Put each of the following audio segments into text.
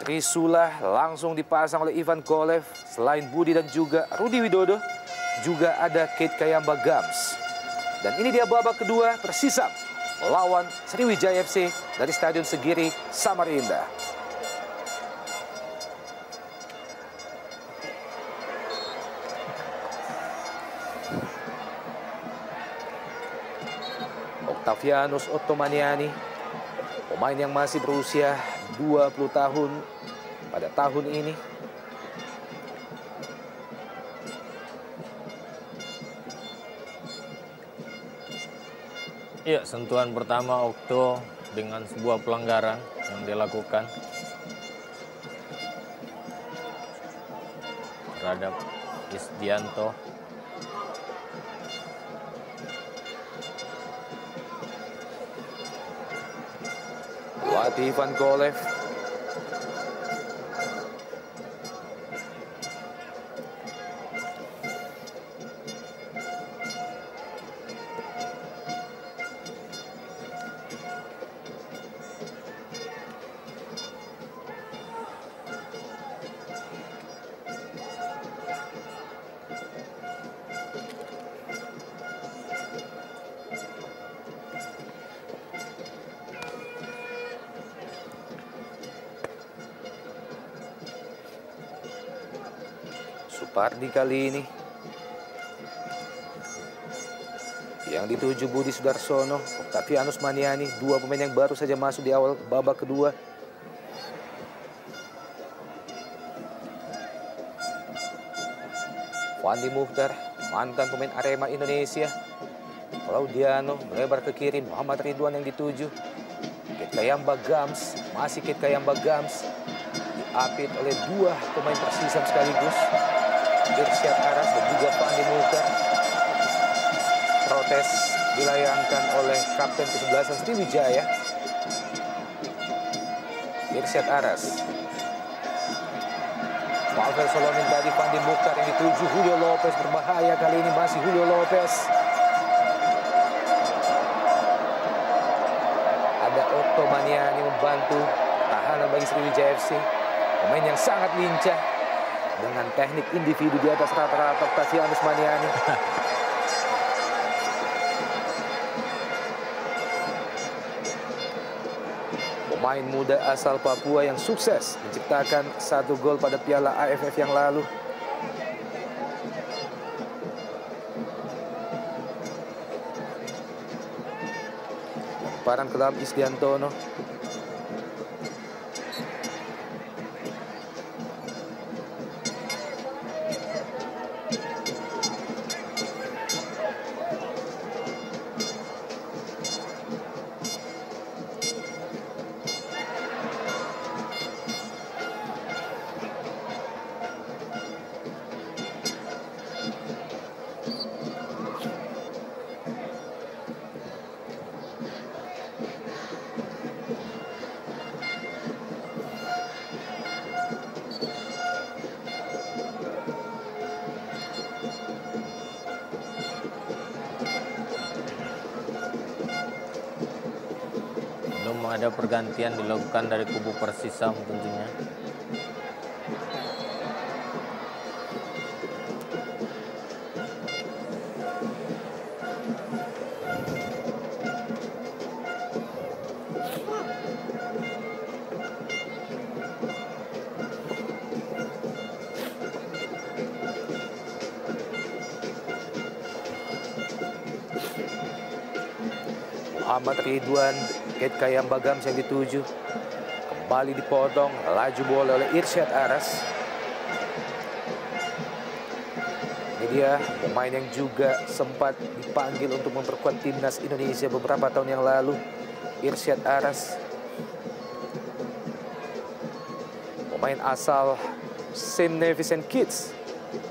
Trisula langsung dipasang oleh Ivan Kolev. Selain Budi dan juga Rudi Widodo, juga ada Kate Kayamba Gams. Dan ini dia babak kedua Persisam melawan Sriwijaya FC dari Stadion Segiri, Samarinda. Octavianus Ottomaniani, pemain yang masih berusia 20 tahun pada tahun ini. Iya, sentuhan pertama Okto dengan sebuah pelanggaran yang dilakukan terhadap Isdianto. Pelatih Ivan Kolev. Supardi kali ini yang dituju Budi Sudarsono, Octavianus Maniani, dua pemain yang baru saja masuk di awal babak kedua. Fandi Muhtar, mantan pemain Arema Indonesia. Claudiano melebar ke kiri, Muhammad Ridwan yang dituju. Kate Kayamba Gams, masih Kate Kayamba Gams, diapit oleh dua pemain Persisam sekaligus, Irsyad Aras dan juga Fandi Muhtar. Protes dilayangkan oleh kapten ke-11 Sriwijaya, Irsyad Aras. Walter Solomin tadi, Fandi Muhtar yang dituju, Julio Lopez berbahaya kali ini, masih Julio Lopez. Ada Ottomaniani membantu tahanan bagi Sriwijaya FC, pemain yang sangat lincah dengan teknik individu di atas rata-rata. Octavianus Maniani. Pemain muda asal Papua yang sukses menciptakan 1 gol pada Piala AFF yang lalu. Lemparan ke dalam Isdiantono. Ada pergantian dilakukan dari kubu Persisam tentunya. Muhammad Ridwan, Kate Kayamba Gams yang dituju. Kembali dipotong, laju bola oleh Irsyad Aras. Ini dia pemain yang juga sempat dipanggil untuk memperkuat timnas Indonesia beberapa tahun yang lalu, Irsyad Aras. Pemain asal St. Nevis and Kitts,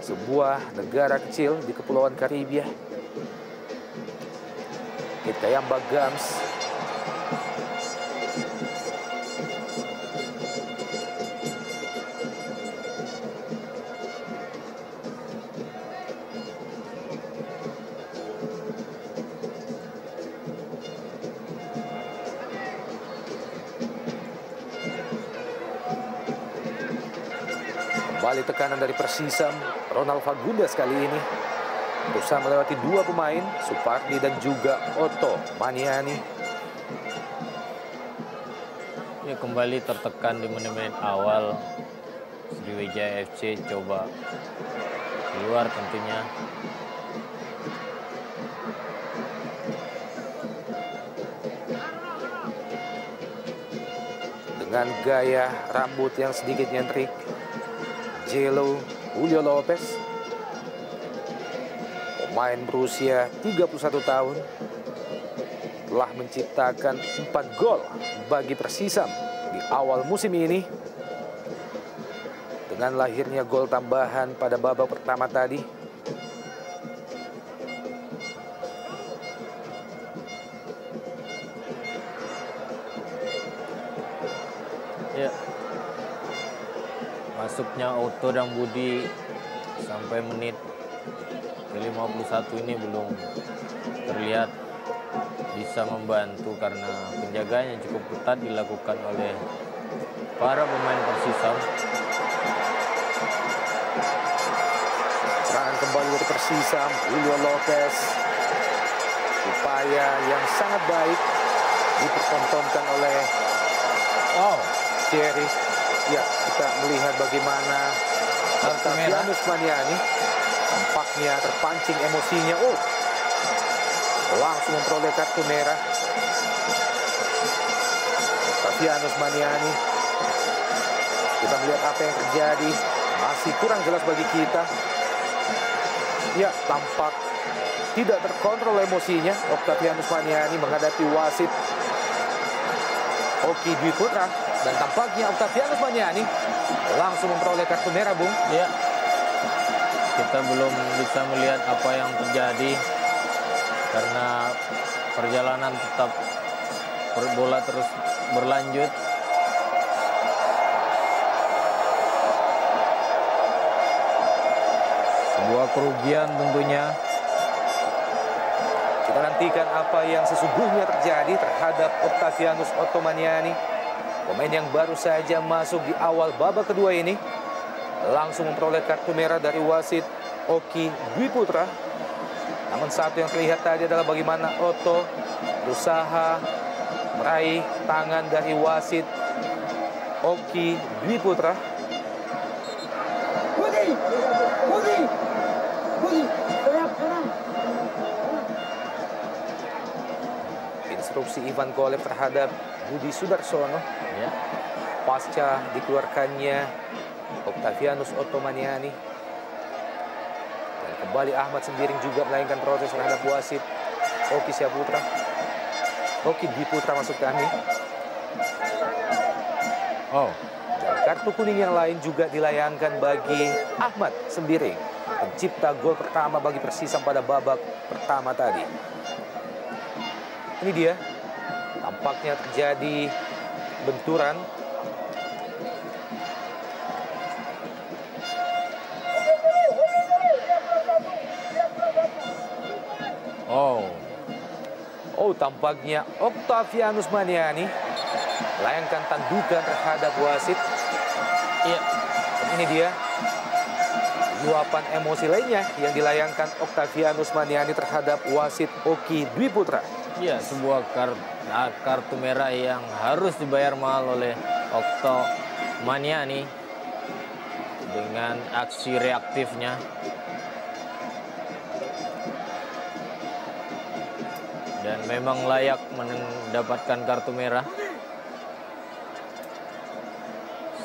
sebuah negara kecil di Kepulauan Karibia. Kate Kayamba Gams. Kembali tekanan dari Persisam, Ronald Fagundes kali ini berusaha melewati dua pemain, Supardi dan juga Otto Maniani. Ya, kembali tertekan di menit-menit awal. Sriwijaya FC coba keluar tentunya. Dengan gaya rambut yang sedikit nyentrik, Jello Julio Lopez, pemain berusia 31 tahun, telah menciptakan 4 gol bagi Persisam di awal musim ini. Dengan lahirnya gol tambahan pada babak pertama tadi, ya, masuknya Otto dan Budi sampai menit ke-51 ini belum terlihat bisa membantu karena penjagaan yang cukup ketat dilakukan oleh para pemain Persisam. serangan kembali dari Persisam, Julio Lopez, upaya yang sangat baik dipertontonkan oleh Thierry. Ya, kita melihat bagaimana Octavianus Maniani tampaknya terpancing emosinya. Langsung memperoleh kartu merah. Octavianus Maniani. Kita melihat apa yang terjadi. Masih kurang jelas bagi kita. Ya, tampak tidak terkontrol emosinya Octavianus Maniani menghadapi wasit Oki Dwi Putra. Dan tampaknya Octavianus Maniani langsung memperoleh kartu merah, Bung. Ya, kita belum bisa melihat apa yang terjadi karena perjalanan tetap bola terus berlanjut. Sebuah kerugian tentunya. Kita nantikan apa yang sesungguhnya terjadi terhadap Octavianus Otto Maniani, pemain yang baru saja masuk di awal babak kedua ini, langsung memperoleh kartu merah dari wasit Oki Dwi Putra. Namun satu yang terlihat tadi adalah bagaimana Otto berusaha meraih tangan dari wasit Oki Dwi Putra. Instruksi Ivan Golev terhadap Budi Sudarsono. Ya. Pasca dikeluarkannya Octavianus Otto Maniani. Dan kembali Ahmad Sembiring juga melayangkan protes terhadap wasit Oki Syaputra. Oki Dwi Putra maksud kami. Dan kartu kuning yang lain juga dilayangkan bagi Ahmad Sembiring, pencipta gol pertama bagi Persisam pada babak pertama tadi. Ini dia, tampaknya terjadi benturan. Tampaknya Octavianus Maniani layangkan tandukan terhadap wasit. Iya, ini dia luapan emosi lainnya yang dilayangkan Octavianus Maniani terhadap wasit Oki Dwi Putra. Iya, sebuah kartu merah yang harus dibayar mahal oleh Otto Maniani dengan aksi reaktifnya. Dan memang layak mendapatkan kartu merah.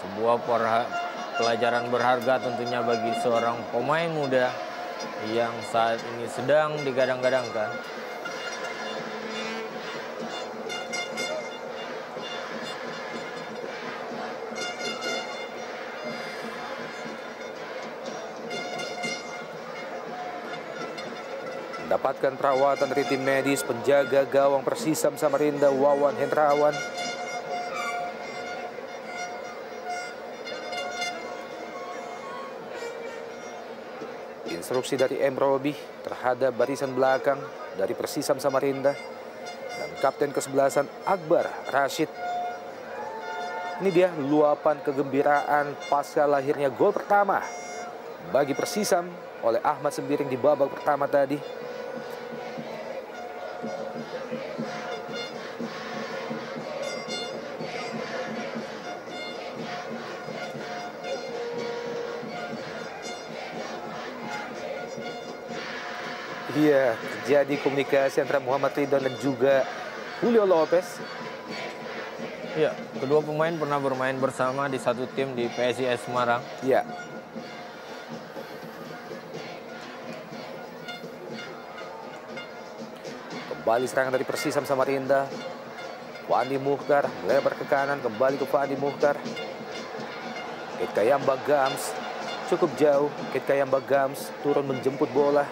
Sebuah pelajaran berharga tentunya bagi seorang pemain muda yang saat ini sedang digadang-gadangkan. Mendapatkan perawatan dari tim medis penjaga gawang Persisam Samarinda Wawan Hendrawan. Instruksi dari M. Robi terhadap barisan belakang dari Persisam Samarinda dan kapten kesebelasan Akbar Rashid. Ini dia luapan kegembiraan pasca lahirnya gol pertama bagi Persisam oleh Ahmad Sembiring di babak pertama tadi. Iya, terjadi komunikasi antara Muhammad Ridwan dan juga Julio Lopez. Ya, kedua pemain pernah bermain bersama di satu tim di PSIS Semarang. Ya. Kembali serangan dari Persisam Samarinda. Fandi Mukhtar melebar ke kanan, kembali ke Fandi Mukhtar. Ketkayamba Gams cukup jauh. Ketkayamba Gams turun menjemput bola.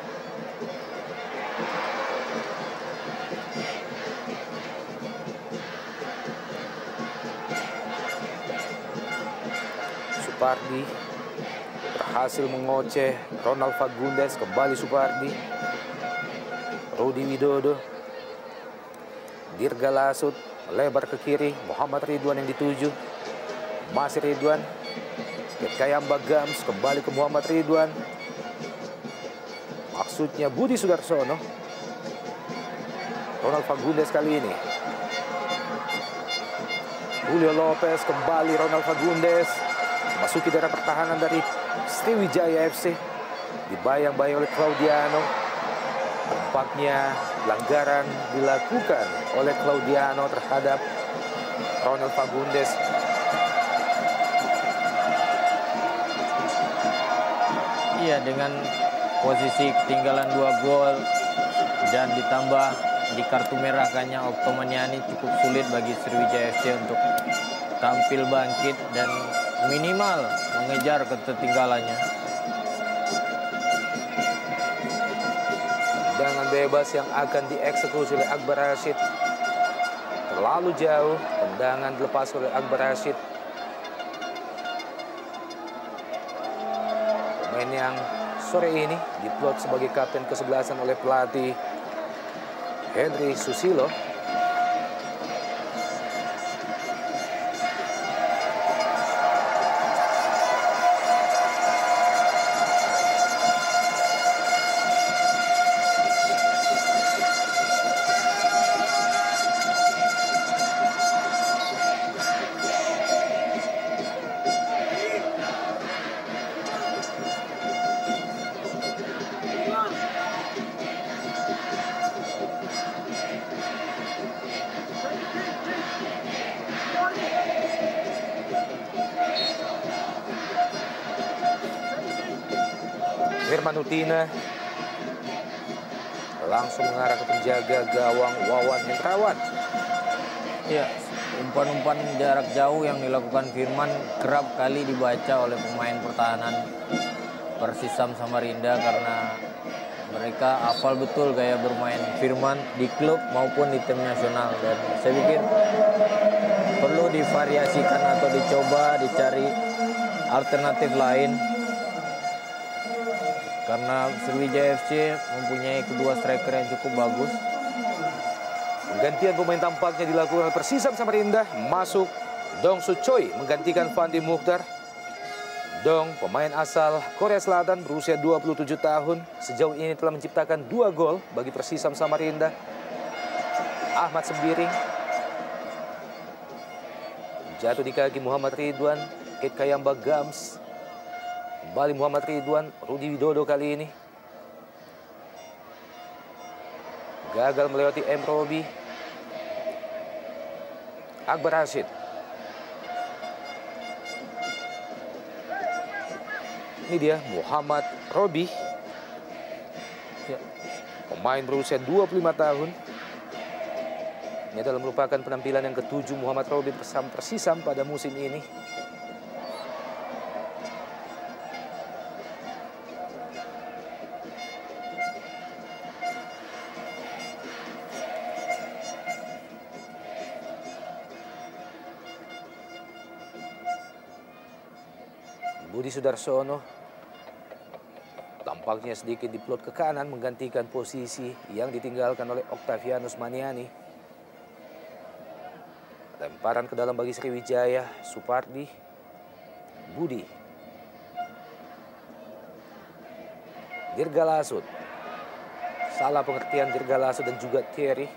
Supardi berhasil mengoceh Ronald Fagundes, kembali Supardi. Rudi Widodo, Dirga Lasut melebar ke kiri, Muhammad Ridwan yang dituju. Masih Ridwan, Ketkayamba Gams kembali ke Muhammad Ridwan. Maksudnya Budi Sudarsono. Ronald Fagundes kali ini. Julio Lopez kembali, Ronald Fagundes masuki daerah pertahanan dari Sriwijaya FC. Dibayang-bayang oleh Claudiano. Tampaknya pelanggaran dilakukan oleh Claudiano terhadap Ronald Fagundes. Iya, dengan posisi ketinggalan 2 gol dan ditambah di kartu merah kayaknya Oktomaniani cukup sulit bagi Sriwijaya FC untuk tampil bangkit dan minimal mengejar ketertinggalannya. Tendangan bebas yang akan dieksekusi oleh Akbar Rashid. Terlalu jauh, tendangan dilepas oleh Akbar Rashid. Pemain yang sore ini diplot sebagai kapten kesebelasan oleh pelatih Henry Susilo. Firman Utina langsung mengarah ke penjaga gawang Wawan Hendrawan. Ya, umpan-umpan jarak jauh yang dilakukan Firman kerap kali dibaca oleh pemain pertahanan Persisam Samarinda karena mereka hafal betul gaya bermain Firman di klub maupun di tim nasional, dan saya pikir perlu divariasikan atau dicoba dicari alternatif lain. Karena Sriwijaya FC mempunyai kedua striker yang cukup bagus. Penggantian pemain tampaknya dilakukan oleh Persisam Samarinda. Masuk Dong Suchoi menggantikan Fandi Mukhtar. Dong, pemain asal Korea Selatan berusia 27 tahun. Sejauh ini telah menciptakan 2 gol bagi Persisam Samarinda. Ahmad Sembiring jatuh di kaki Muhammad Ridwan. Ketkayamba Gams. Kembali Muhammad Ridwan, Rudi Widodo kali ini. Gagal melewati M. Robi. Akbar Rashid. Ini dia Muhammad Robi. Ya, pemain berusia 25 tahun. Ini adalah merupakan penampilan yang ke-7 Muhammad Robi bersama Persisam pada musim ini. Budi Sudarsono tampaknya sedikit diplot ke kanan menggantikan posisi yang ditinggalkan oleh Octavianus Maniani. Lemparan ke dalam bagi Sriwijaya, Supardi, Budi. Dirgalasut. Salah pengertian Dirgalasut dan juga Thierry.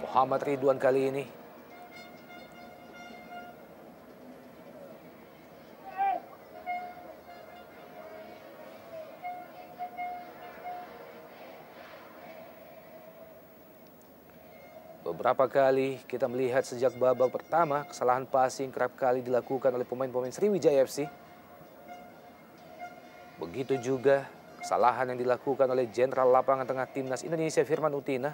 Muhammad Ridwan kali ini. Beberapa kali kita melihat sejak babak pertama kesalahan passing kerap kali dilakukan oleh pemain-pemain Sriwijaya FC. Begitu juga kesalahan yang dilakukan oleh Jenderal Lapangan Tengah Timnas Indonesia Firman Utina.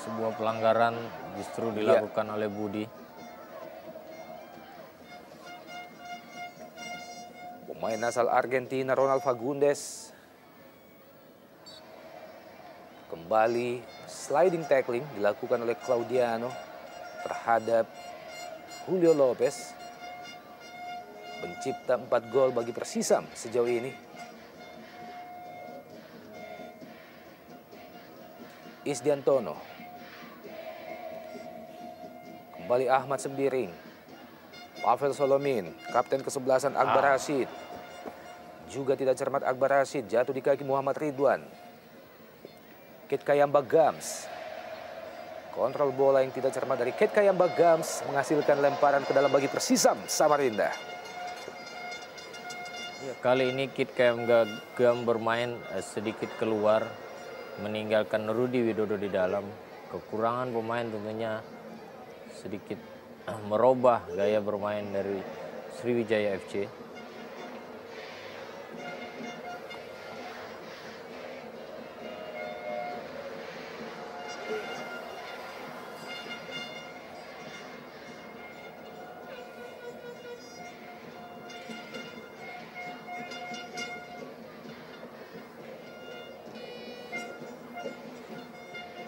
Sebuah pelanggaran justru dilakukan oleh Budi. Pemain asal Argentina Ronald Fagundes kembali sliding tackling dilakukan oleh Claudiano terhadap Julio Lopez, pencipta 4 gol bagi Persisam sejauh ini. Isdiantono, kembali Ahmad Sembiring, Pavel Solomin, kapten kesebelasan Akbar Rashid. Juga tidak cermat Akbar Rashid, jatuh di kaki Muhammad Ridwan. Kit Kayamba Gams. Kontrol bola yang tidak cermat dari Kit Kayamba Gams menghasilkan lemparan ke dalam bagi Persisam Samarinda. Ya, kali ini Kit Kayamba Gams bermain sedikit keluar, meninggalkan Rudi Widodo di dalam. Kekurangan pemain tentunya sedikit merubah gaya bermain dari Sriwijaya FC.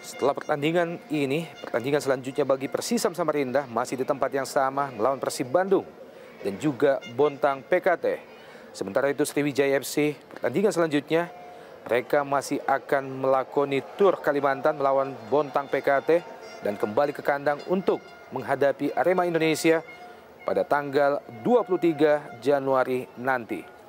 Setelah pertandingan ini, pertandingan selanjutnya bagi Persisam Samarinda masih di tempat yang sama melawan Persib Bandung dan juga Bontang PKT. Sementara itu Sriwijaya FC, pertandingan selanjutnya mereka masih akan melakoni tur Kalimantan melawan Bontang PKT dan kembali ke kandang untuk menghadapi Arema Indonesia pada tanggal 23 Januari nanti.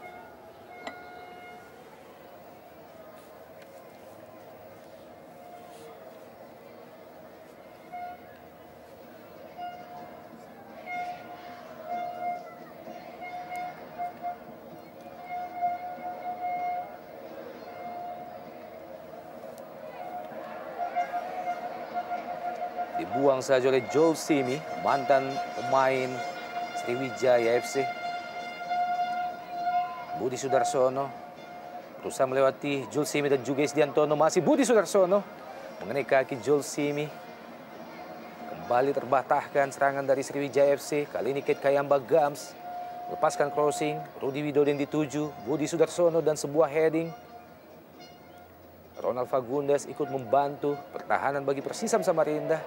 Dibuang saja oleh Joel Simi, mantan pemain Sriwijaya FC. Budi Sudarsono berusaha melewati Joel Simi dan juga Isdiantono. Masih Budi Sudarsono mengenai kaki Joel Simi. Kembali terbatahkan serangan dari Sriwijaya FC. Kali ini Kit Kayamba Gams lepaskan crossing. Rudi Widodo yang dituju, Budi Sudarsono dan sebuah heading. Ronald Fagundes ikut membantu pertahanan bagi Persisam Samarinda.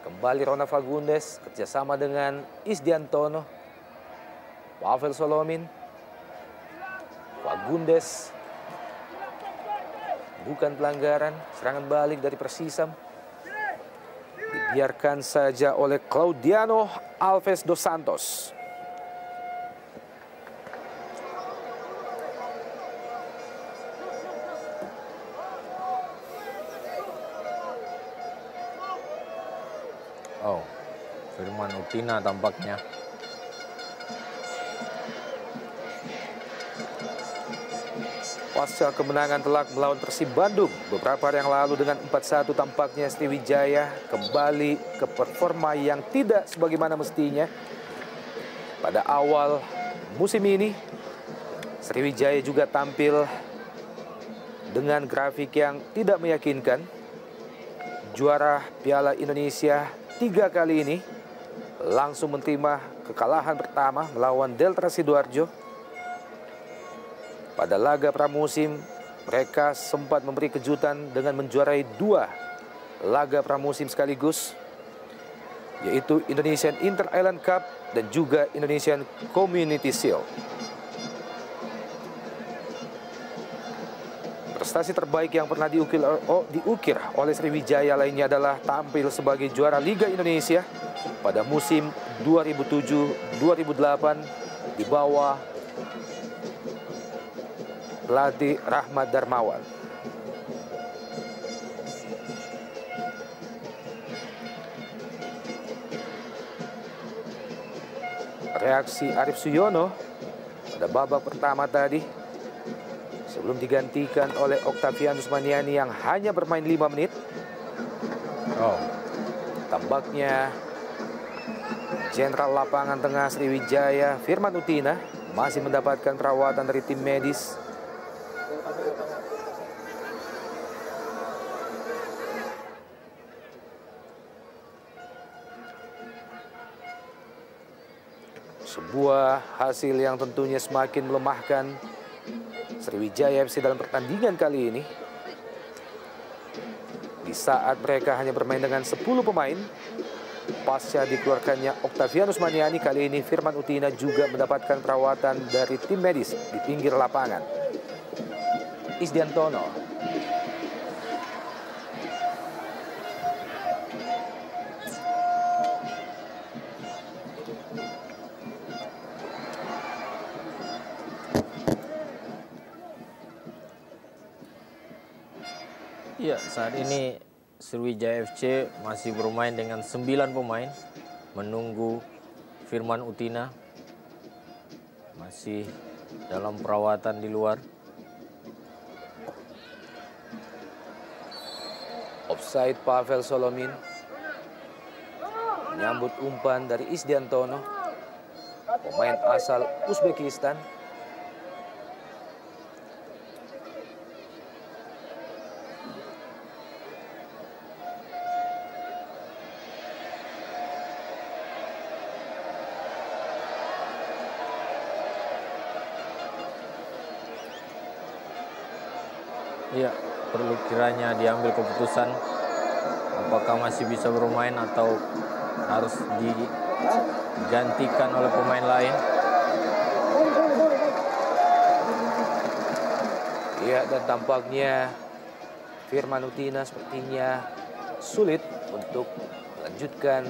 Kembali Ronald Fagundes kerjasama dengan Isdiantono. Pavel Solomin. Fagundes. Bukan pelanggaran, serangan balik dari Persisam. Dibiarkan saja oleh Claudiano Alves dos Santos. Oh, Firman Utina tampaknya. Pasca kemenangan telak melawan Persib Bandung beberapa hari yang lalu dengan 4-1, tampaknya Sriwijaya kembali ke performa yang tidak sebagaimana mestinya. Pada awal musim ini, Sriwijaya juga tampil dengan grafik yang tidak meyakinkan. Juara Piala Indonesia 3 kali ini langsung menerima kekalahan pertama melawan Delta Sidoarjo. Pada laga pramusim, mereka sempat memberi kejutan dengan menjuarai 2 laga pramusim sekaligus. yaitu Indonesian Inter Island Cup dan juga Indonesian Community Shield. Prestasi terbaik yang pernah diukir oleh Sriwijaya lainnya adalah tampil sebagai juara Liga Indonesia pada musim 2007-2008 di bawah pelatih Rahmat Darmawan. Reaksi Arif Suyono pada babak pertama tadi sebelum digantikan oleh Octavianus Maniani yang hanya bermain 5 menit. Tampaknya Jenderal Lapangan Tengah Sriwijaya Firman Utina masih mendapatkan perawatan dari tim medis. Sebuah hasil yang tentunya semakin melemahkan Sriwijaya FC dalam pertandingan kali ini. Di saat mereka hanya bermain dengan 10 pemain, pasca dikeluarkannya Octavianus Maniani, kali ini Firman Utina juga mendapatkan perawatan dari tim medis di pinggir lapangan. Isdiantono. Ya, saat ini Sriwijaya FC masih bermain dengan 9 pemain, menunggu Firman Utina masih dalam perawatan di luar. Offside Pavel Solomin. Menyambut umpan dari Isdiantono, pemain asal Uzbekistan. Iya, perlu kiranya diambil keputusan apakah masih bisa bermain atau harus digantikan oleh pemain lain. Iya, dan tampaknya Firman Utina sepertinya sulit untuk melanjutkan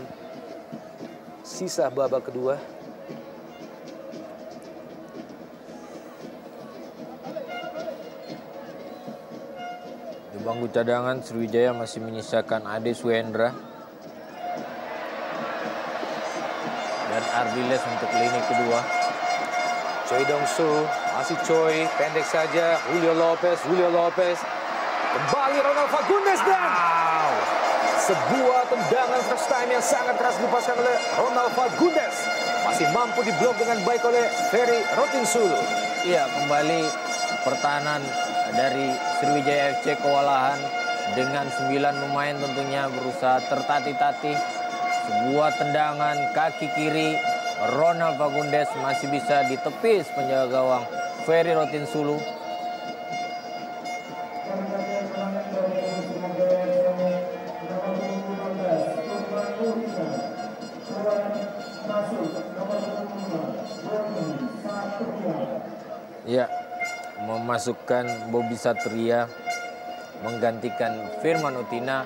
sisa babak kedua. Di bangku cadangan Sriwijaya masih menyisakan Ade Suhendra dan Ardiles untuk lini kedua. Choi Dong-soo, masih Choi, pendek saja. Julio Lopez. Kembali Ronald Fagundes dan sebuah tendangan first time yang sangat keras dilepaskan oleh Ronald Fagundes. Masih mampu diblok dengan baik oleh Ferry Rotinsulu. Iya, kembali pertahanan dari Sriwijaya FC kewalahan dengan 9 pemain tentunya berusaha tertatih-tatih. Sebuah tendangan kaki kiri Ronald Fagundes masih bisa ditepis penjaga gawang Ferry Rotinsulu. Ya, memasukkan Bobby Satria menggantikan Firman Utina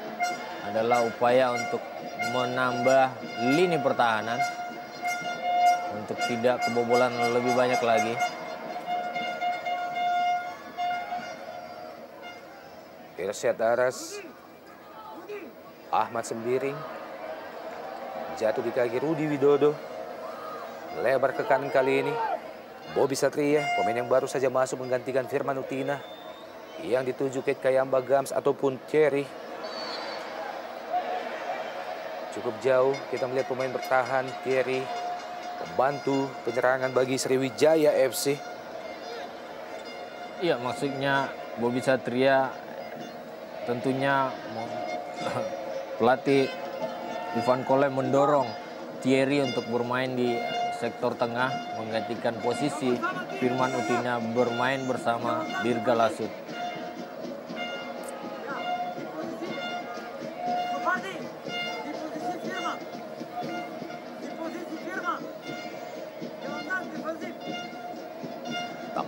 adalah upaya untuk menambah lini pertahanan untuk tidak kebobolan lebih banyak lagi. Irsyad Aras, Ahmad Sembiring, jatuh di kaki Rudi Widodo, lebar ke kanan kali ini. Bobby Satria, pemain yang baru saja masuk menggantikan Firman Utina yang dituju Kate Kayamba Gams ataupun Thierry. Cukup jauh kita melihat pemain bertahan Thierry membantu penyerangan bagi Sriwijaya FC. Iya, maksudnya Bobby Satria tentunya pelatih Ivan Kolev mendorong Thierry untuk bermain di sektor tengah menggantikan posisi Firman Utina bermain bersama Dirga Lasut.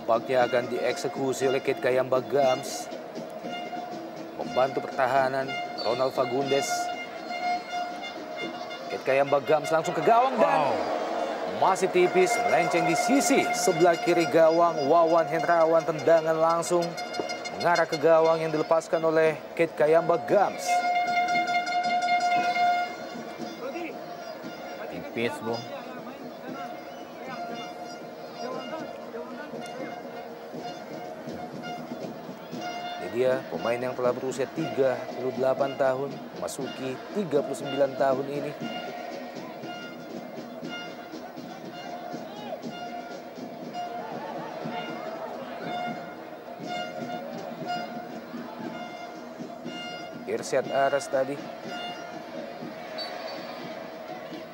Tampaknya akan dieksekusi oleh Kit Kayamba Gams. Membantu pertahanan Ronald Fagundes. Kit Kayamba Gams langsung ke gawang dan masih tipis melenceng di sisi sebelah kiri gawang. Wawan Hendrawan, tendangan langsung mengarah ke gawang yang dilepaskan oleh Kit Kayamba Gams. Tipis, Bung. Dia pemain yang telah berusia 38 tahun, masuki 39 tahun ini. Irsyad Aras tadi.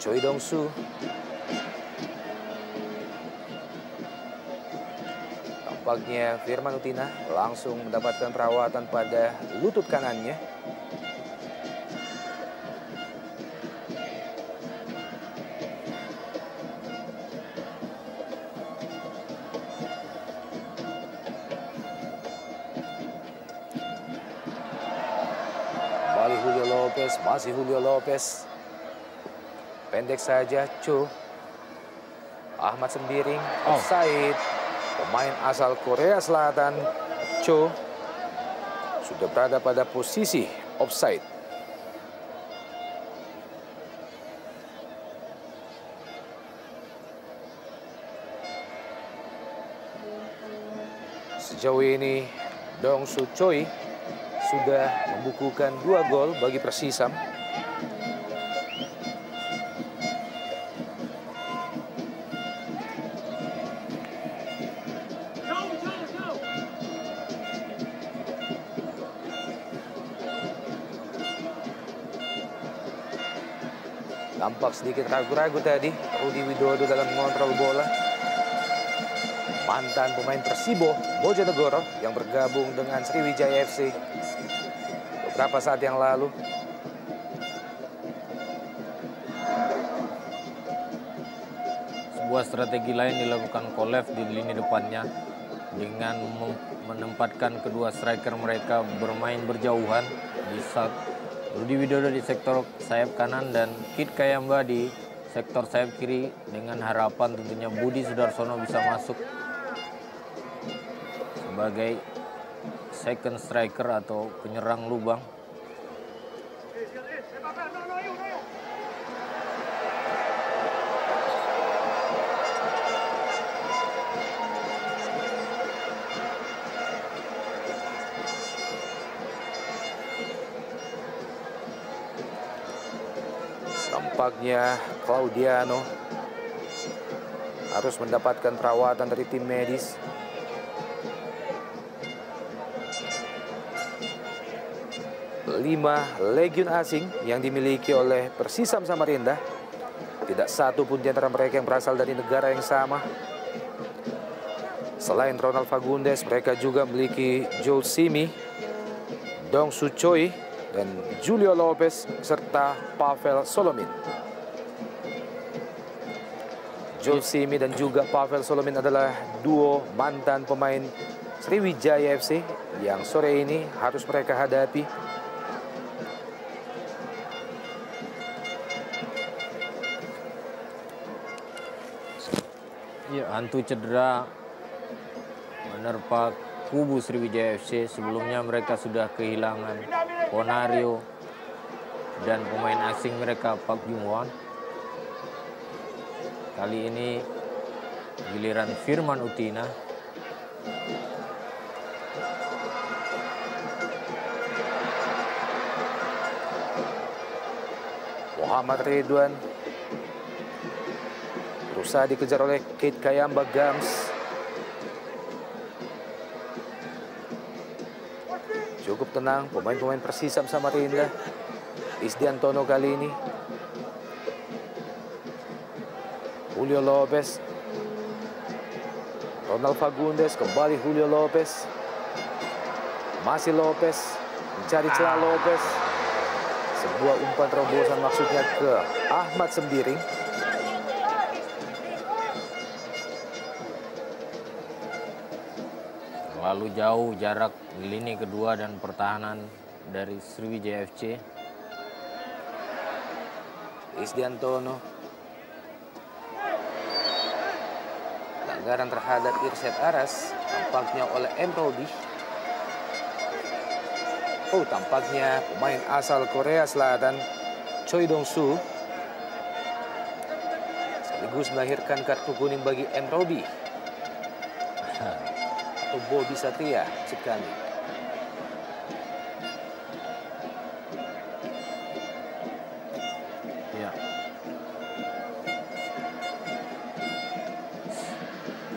Choi Dong-soo. Tampaknya Firman Utina langsung mendapatkan perawatan pada lutut kanannya. Kembali Julio Lopez, masih Julio Lopez. Pendek saja, Cho. Ahmad Sembiring, offside. Pemain asal Korea Selatan, Cho, sudah berada pada posisi offside. Sejauh ini, Dong Soo Choi sudah membukukan 2 gol bagi Persisam. Tampak sedikit ragu-ragu tadi Rudi Widodo dalam mengontrol bola. Mantan pemain Persibo Bojonegoro yang bergabung dengan Sriwijaya FC beberapa saat yang lalu. Sebuah strategi lain dilakukan Kolev di lini depannya dengan menempatkan kedua striker mereka bermain berjauhan di saat Rudi Widodo di sektor sayap kanan dan Kit Kayamba di sektor sayap kiri, dengan harapan tentunya Budi Sudarsono bisa masuk sebagai second striker atau penyerang lubang. Tampaknya Claudiano harus mendapatkan perawatan dari tim medis. Lima legiun asing yang dimiliki oleh Persisam Samarinda. Tidak satu pun di antara mereka yang berasal dari negara yang sama. Selain Ronald Fagundes, mereka juga memiliki Joel Simi, Dong Soo Choi, dan Julio Lopez serta Pavel Solomin. Joel Simi dan juga Pavel Solomin adalah duo mantan pemain Sriwijaya FC yang sore ini harus mereka hadapi. Ya, hantu cedera menerpa kubu Sriwijaya FC. Sebelumnya mereka sudah kehilangan Ponario dan pemain asing mereka Park Jung-won. Kali ini giliran Firman Utina. Muhammad Ridwan berusaha dikejar oleh Kit Kayamba Gams. Cukup tenang pemain-pemain Persisam Samarinda. Isdiantono kali ini. Julio Lopez. Ronald Fagundes, kembali Julio Lopez. Masih Lopez, mencari celah Lopez. Sebuah umpan terobosan maksudnya ke Ahmad Sembiring. Terlalu jauh jarak lini kedua dan pertahanan dari Sriwijaya FC. Isdiantono. Pelanggaran terhadap Irsyad Aras tampaknya oleh Emrodi. Oh, tampaknya pemain asal Korea Selatan Choi Dong-soo sekaligus melahirkan kartu kuning bagi Emrodi. Atau Bobby Satria, maksud kami. Ya.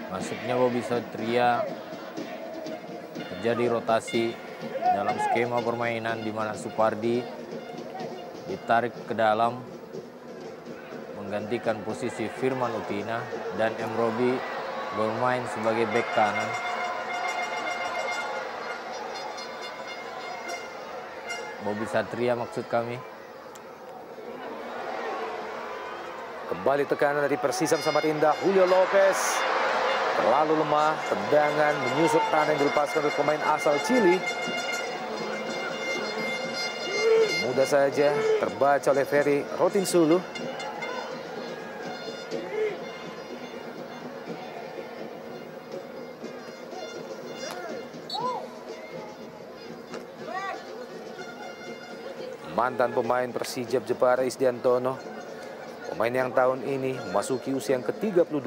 Masuknya Bobby Satria, terjadi rotasi dalam skema permainan di mana Supardi ditarik ke dalam menggantikan posisi Firman Utina dan Emrodi bermain sebagai bek kanan. Bobby Satria maksud kami. Kembali tekanan dari Persisam Samarinda, Julio Lopez. Terlalu lemah, tendangan menyusut tanah yang dilepaskan oleh pemain asal Chili. Mudah saja terbaca oleh Ferry Rotinsulu. Mantan pemain Persijap Jepara Isdiantono, pemain yang tahun ini memasuki usia yang ke-32.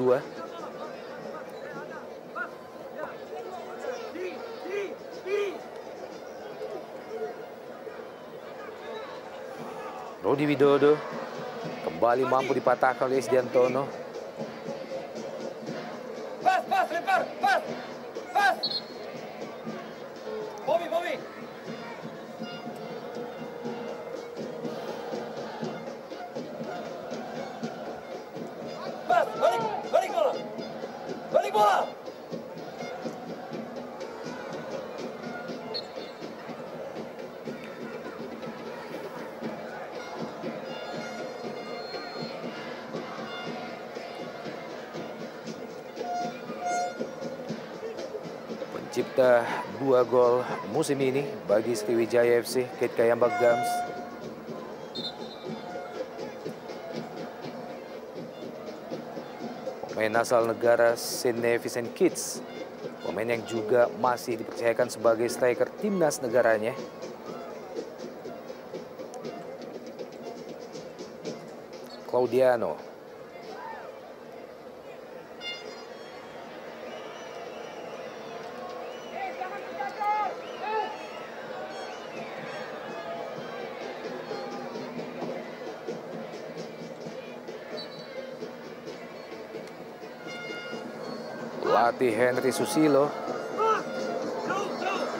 Rodi Widodo kembali mampu dipatahkan oleh Isdiantono. Pas, lempar, pas. Bobby. Pas, balik bola. Pencipta 2 gol musim ini bagi Sriwijaya FC, Kate Kayambak Gams. Pemain asal negara St. Vincent Kitts, pemain yang juga masih dipercayakan sebagai striker timnas negaranya. Claudiano. Pelatih Henry Susilo,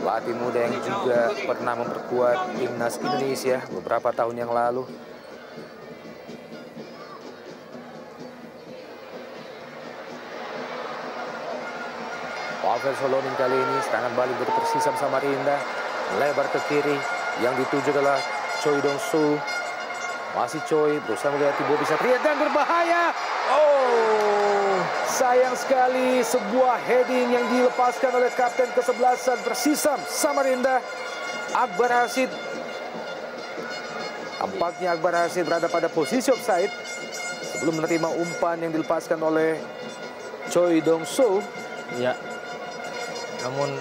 pelatih muda yang juga pernah memperkuat timnas Indonesia beberapa tahun yang lalu. Pavel Solonin kali ini serangan balik dari Persisam Samarinda, melebar ke kiri, yang dituju adalah Choi Dong-soo. Masih Choi berusaha melihat Bobby Satria dan berbahaya. Oh, sayang sekali sebuah heading yang dilepaskan oleh kapten ke-11 Persisam Samarinda, Akbar Rashid. Tampaknya Akbar Rashid berada pada posisi offside sebelum menerima umpan yang dilepaskan oleh Choi Dong-soo. Ya, namun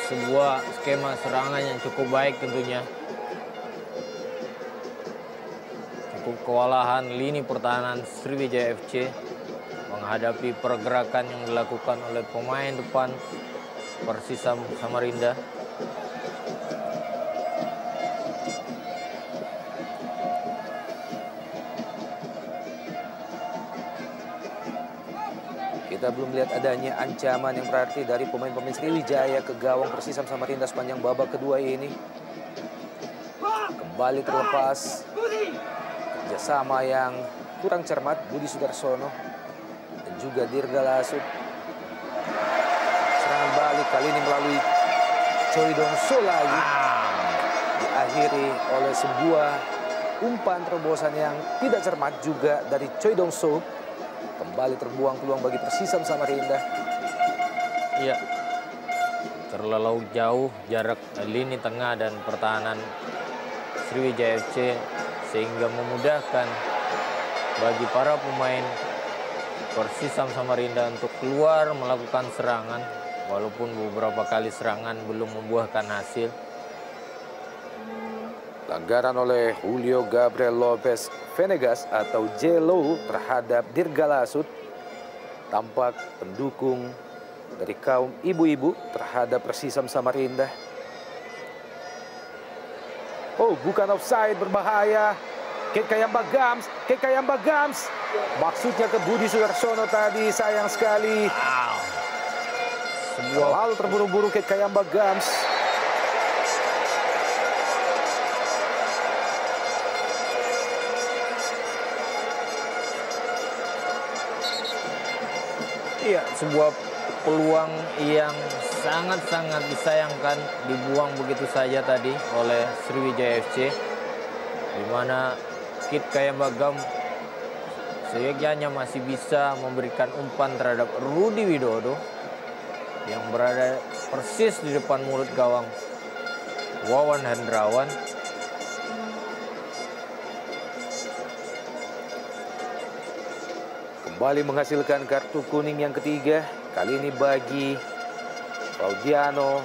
sebuah skema serangan yang cukup baik tentunya. Cukup kewalahan lini pertahanan Sriwijaya FC menghadapi pergerakan yang dilakukan oleh pemain depan Persisam Samarinda. Kita belum lihat adanya ancaman yang berarti dari pemain-pemain Sriwijaya ke gawang Persisam Samarinda sepanjang babak kedua ini. Kembali terlepas. Kerjasama yang kurang cermat Budi Sudarsono dan juga Dirga Lasut. Serangan balik kali ini melalui Choi Dong-soo lagi. Diakhiri oleh sebuah umpan terobosan yang tidak cermat juga dari Choi Dong-soo. Kembali terbuang peluang bagi Persisam Samarinda. Iya. terlalu jauh jarak lini tengah dan pertahanan Sriwijaya FC sehingga memudahkan bagi para pemain Persisam Samarinda untuk keluar melakukan serangan, walaupun beberapa kali serangan belum membuahkan hasil. Pelanggaran oleh Julio Gabriel Lopez Venegas atau Jelo terhadap Dirga Lasut. Tampak pendukung dari kaum ibu-ibu terhadap Persisam Samarinda. Oh, bukan offside, berbahaya. Kekayamba Gams. Maksudnya ke Budi Sudarsono tadi, sayang sekali. Lalu terburu-buru Kekayamba Gams. Iya, sebuah peluang yang sangat-sangat disayangkan dibuang begitu saja tadi oleh Sriwijaya FC, di mana Kit Kayamba Gams seyogyanya masih bisa memberikan umpan terhadap Rudi Widodo yang berada persis di depan mulut gawang Wawan Hendrawan. Kembali menghasilkan kartu kuning yang ketiga, kali ini bagi Claudiano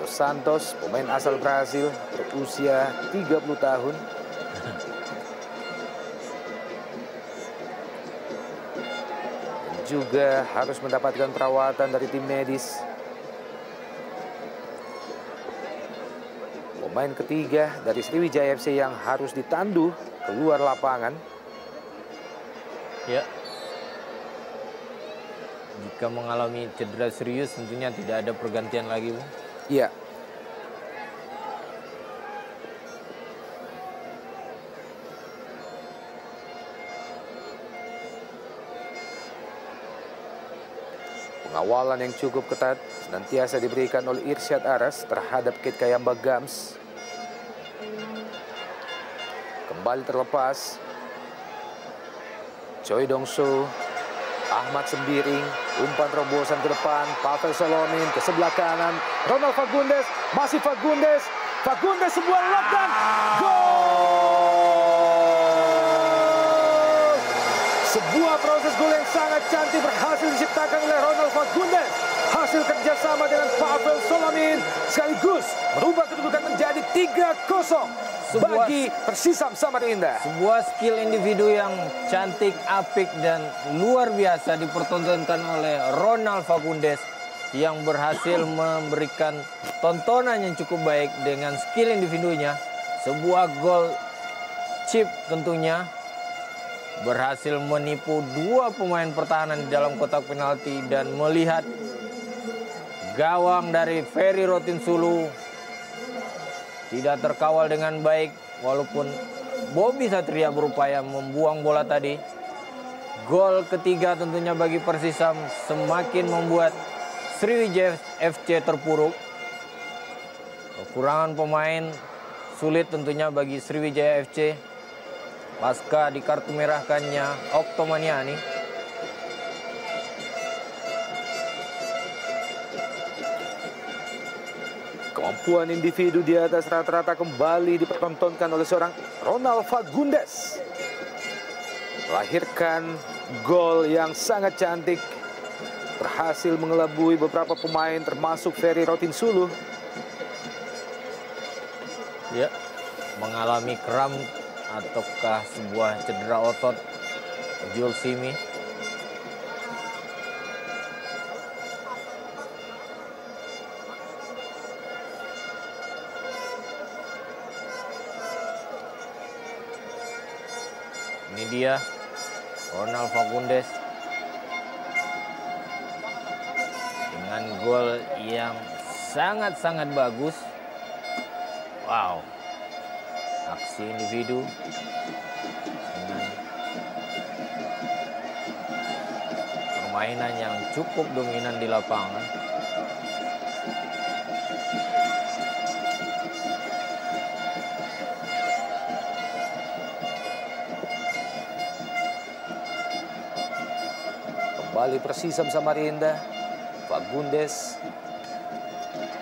Dos Santos, pemain asal Brasil berusia 30 tahun. Dan juga harus mendapatkan perawatan dari tim medis. Pemain ketiga dari Sriwijaya FC yang harus ditandu keluar lapangan. Ya, jika mengalami cedera serius tentunya tidak ada pergantian lagi, Bu. Iya. Pengawalan yang cukup ketat senantiasa diberikan oleh Irsyad Aras terhadap Kit Kayamba Gams. Kembali terlepas. Choi Dongso, Ahmad Sembiring, umpan terobosan ke depan, Pavel Solomin ke sebelah kanan, Ronald Fagundes, masih Fagundes sebuah ledakan, gol! Sebuah proses gol yang sangat cantik berhasil diciptakan oleh Ronald Fagundes. Hasil kerjasama dengan Pavel Solomin sekaligus merubah kedudukan menjadi 3-0. Bagi Persisam Samarinda. Sebuah skill individu yang cantik, apik, dan luar biasa dipertontonkan oleh Ronald Fagundes yang berhasil memberikan tontonan yang cukup baik dengan skill individunya. Sebuah gol chip tentunya berhasil menipu dua pemain pertahanan di dalam kotak penalti dan melihat gawang dari Ferry Rotinsulu tidak terkawal dengan baik, walaupun Bobby Satria berupaya membuang bola tadi. Gol ketiga tentunya bagi Persisam semakin membuat Sriwijaya FC terpuruk. Kekurangan pemain sulit tentunya bagi Sriwijaya FC pasca dikartu merahkannya Oktomaniani. Kemampuan individu di atas rata-rata kembali dipertontonkan oleh seorang Ronald Fagundes. Melahirkan gol yang sangat cantik. Berhasil mengelabui beberapa pemain termasuk Ferry Rotinsulu. Ya, mengalami kram ataukah sebuah cedera otot Jules Simi. Ini dia Ronald Fagundes dengan gol yang sangat-sangat bagus. Wow, aksi individu dengan permainan yang cukup dominan di lapangan. Kembali Persisam Samarinda. Fagundes,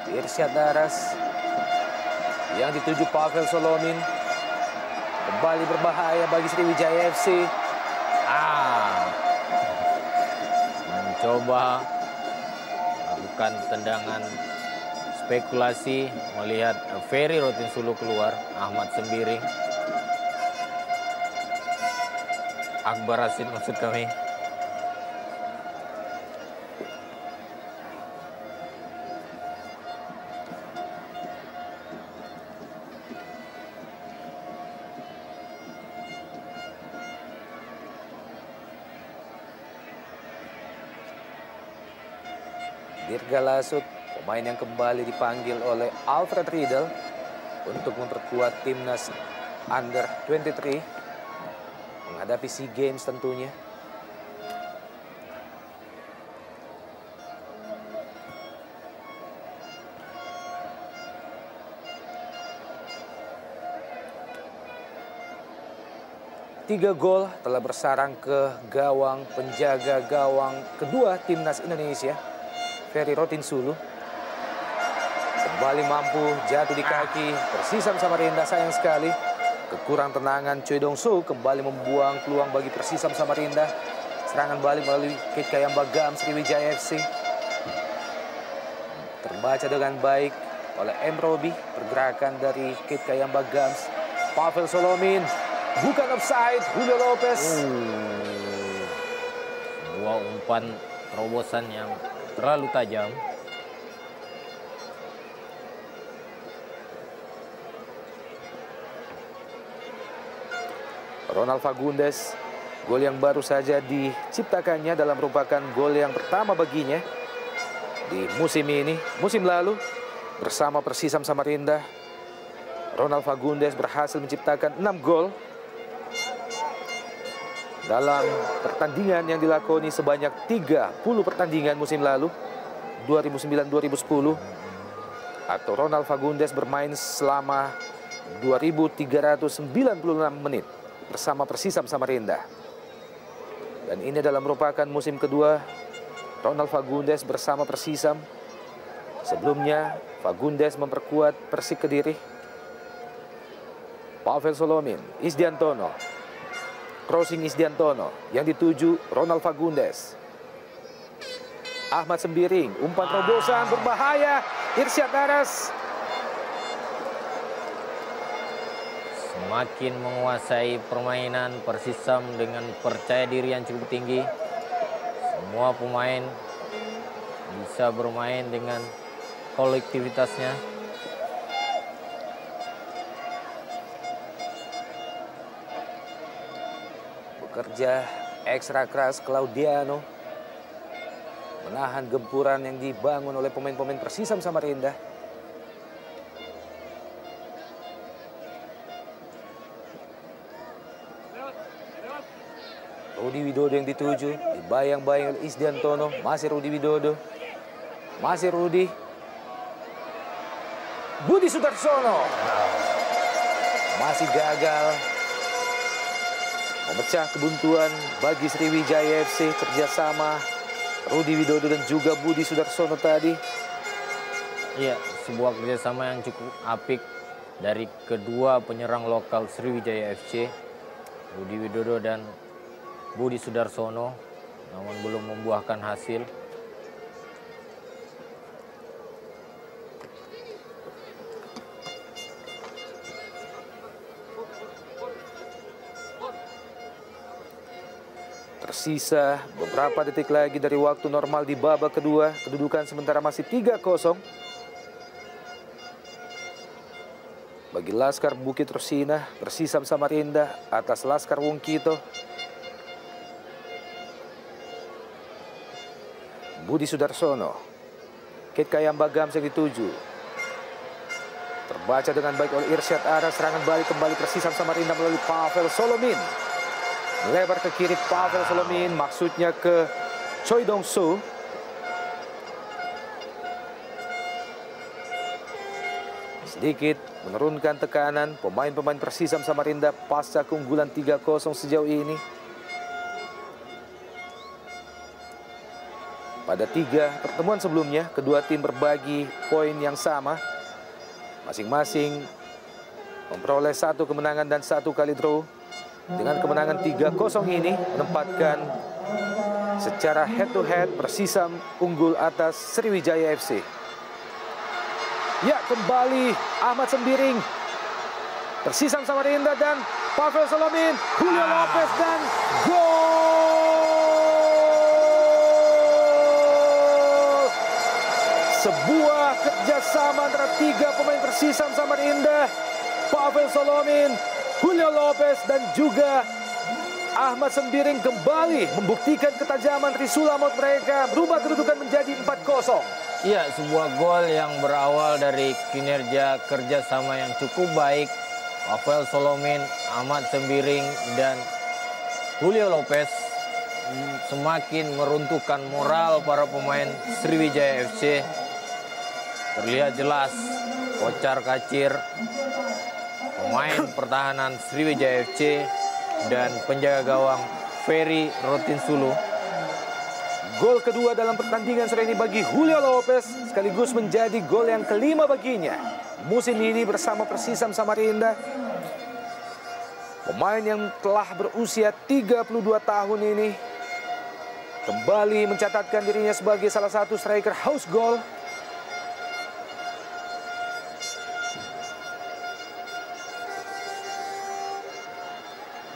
Irsyad Aras, yang dituju Pavel Solomin. Kembali berbahaya bagi Sriwijaya FC. Mencoba lakukan tendangan spekulasi, melihat Ferry Rotinsulu keluar, Ahmad Sembiring. Akbar Rashid maksud kami. Dirga Lasut, pemain yang kembali dipanggil oleh Alfred Riedel untuk memperkuat timnas Under 23 menghadapi SEA Games tentunya. Tiga gol telah bersarang ke gawang penjaga gawang kedua timnas Indonesia, Ferry Rotinsulu. Kembali mampu jatuh di kaki Persisam Samarinda, sayang sekali. Kekurang tenangan Choi Dong-soo kembali membuang peluang bagi Persisam Samarinda. Serangan balik melalui Kit Kayamba Gams Sriwijaya FC. Terbaca dengan baik oleh M. Robi, pergerakan dari Kit Kayamba Gams. Pavel Solomin, bukan offside, Julio Lopez. Sebuah umpan terobosan yang terlalu tajam. Ronald Fagundes, gol yang baru saja diciptakannya dalam merupakan gol yang pertama baginya di musim ini. Musim lalu bersama Persisam Samarinda, Ronald Fagundes berhasil menciptakan 6 gol dalam pertandingan yang dilakoni sebanyak 30 pertandingan musim lalu, 2009-2010. Atau Ronald Fagundes bermain selama 2.396 menit bersama Persisam Samarinda. Dan ini adalah merupakan musim kedua Ronald Fagundes bersama Persisam. Sebelumnya Fagundes memperkuat Persik Kediri. Pavel Solomin, Isdiantono, crossing Isdiantono yang dituju Ronald Fagundes. Ahmad Sembiring, umpan terobosan berbahaya, Irsyad Aras. Semakin menguasai permainan Persisam dengan percaya diri yang cukup tinggi. Semua pemain bisa bermain dengan kolektivitasnya. Bekerja ekstra keras Claudiano menahan gempuran yang dibangun oleh pemain-pemain Persisam Samarinda. Rudi Widodo yang dituju, dibayang-bayang oleh Isdiantono, masih Rudi Widodo, masih Rudi. Budi Sudarsono masih gagal memecah kebuntuan bagi Sriwijaya FC. Kerjasama Rudi Widodo dan juga Budi Sudarsono tadi. Iya, sebuah kerjasama yang cukup apik dari kedua penyerang lokal Sriwijaya FC, Rudi Widodo dan Budi Sudarsono, namun belum membuahkan hasil. Tersisa beberapa detik lagi dari waktu normal di babak kedua. Kedudukan sementara masih 3-0 bagi Laskar Bukit Rosina. Persisam Samarinda atas Laskar Wongkito. Budi Sudarsono, Kit Kayamba Gams yang dituju. Terbaca dengan baik oleh Irsyad Aras. Serangan balik kembali Persisam Samarinda melalui Pavel Solomin. Melebar ke kiri Pavel Solomin, maksudnya ke Choi Dong-soo. Sedikit menurunkan tekanan pemain-pemain Persisam Samarinda pasca keunggulan 3-0 sejauh ini. Pada 3 pertemuan sebelumnya, kedua tim berbagi poin yang sama. Masing-masing memperoleh 1 kemenangan dan 1 kali draw. Dengan kemenangan 3-0 ini menempatkan secara head-to-head Persisam unggul atas Sriwijaya FC. Ya, kembali Ahmad Sembiring, Persisam Samarinda dan Pavel Solomin, Julio Lopez dan gol! Sebuah kerjasama antara 3 pemain Persisam Samarinda, Pavel Solomin, Julio Lopez dan juga Ahmad Sembiring kembali membuktikan ketajaman Trisula Maut mereka, berubah kedudukan menjadi 4-0. Iya, sebuah gol yang berawal dari kinerja kerjasama yang cukup baik. Pavel Solomin, Ahmad Sembiring, dan Julio Lopez semakin meruntuhkan moral para pemain Sriwijaya FC. Terlihat jelas kocar-kacir pemain pertahanan Sriwijaya FC dan penjaga gawang Ferry Rotinsulu. Gol kedua dalam pertandingan sore ini bagi Julio Lopez sekaligus menjadi gol yang kelima baginya musim ini bersama Persisam Samarinda. Pemain yang telah berusia 32 tahun ini kembali mencatatkan dirinya sebagai salah satu striker house goal.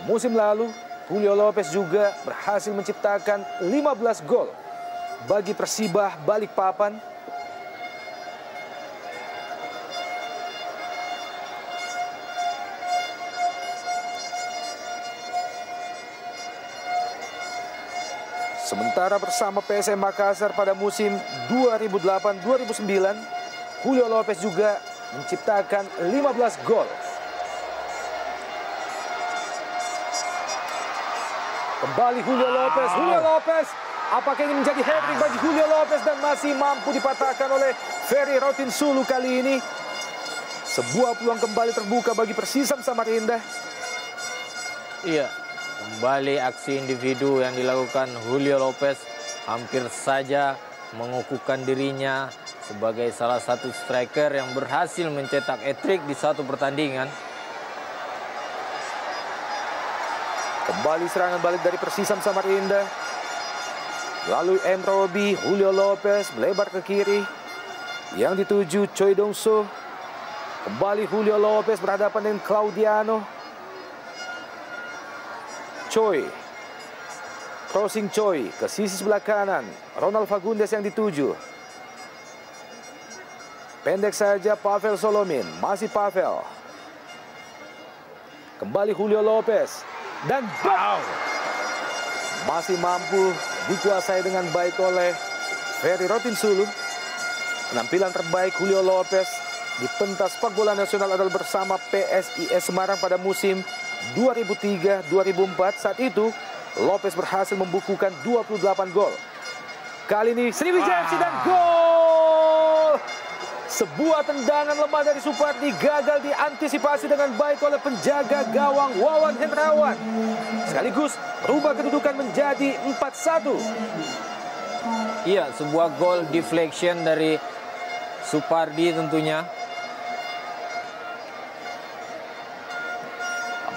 Musim lalu, Julio Lopez juga berhasil menciptakan 15 gol bagi Persibah Balikpapan. Sementara bersama PSM Makassar pada musim 2008-2009, Julio Lopez juga menciptakan 15 gol. Kembali Julio Lopez, apakah ini menjadi hat-trick bagi Julio Lopez dan masih mampu dipatahkan oleh Ferry Rotinsulu kali ini? Sebuah peluang kembali terbuka bagi Persisam Samarinda. Iya, kembali aksi individu yang dilakukan Julio Lopez hampir saja mengukuhkan dirinya sebagai salah satu striker yang berhasil mencetak hat-trick di satu pertandingan. Kembali serangan balik dari Persisam Samarinda. Lalu M. Robi, Julio Lopez melebar ke kiri. Yang dituju Choi Dong-so. Kembali Julio Lopez berhadapan dengan Claudiano. Choi. Crossing Choi ke sisi sebelah kanan. Ronald Fagundes yang dituju. Pendek saja Pavel Solomin. Masih Pavel. Kembali Julio Lopez. Dan masih mampu dikuasai dengan baik oleh Ferry Rotinsulu. Penampilan terbaik Julio Lopez di pentas sepak bola nasional adalah bersama PSIS Semarang pada musim 2003-2004. Saat itu Lopez berhasil membukukan 28 gol. Kali ini Sriwijaya FC dan gol! Sebuah tendangan lemah dari Supardi gagal diantisipasi dengan baik oleh penjaga gawang Wawan Hendrawan. Sekaligus berubah kedudukan menjadi 4-1. Iya, sebuah gol deflection dari Supardi tentunya.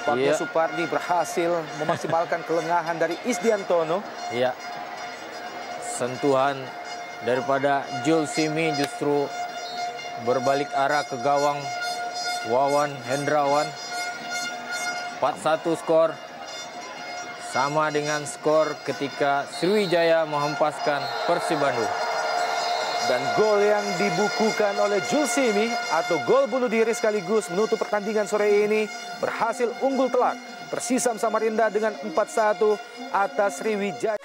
Tampaknya Supardi berhasil memaksimalkan kelengahan dari Isdiantono. Iya, sentuhan daripada Jules Simi justru berbalik arah ke gawang Wawan Hendrawan. 4-1 skor. Sama dengan skor ketika Sriwijaya menghempaskan Persib Bandung. Dan gol yang dibukukan oleh Jules Simi atau gol bunuh diri sekaligus menutup pertandingan sore ini berhasil unggul telak Persisam Samarinda dengan 4-1 atas Sriwijaya.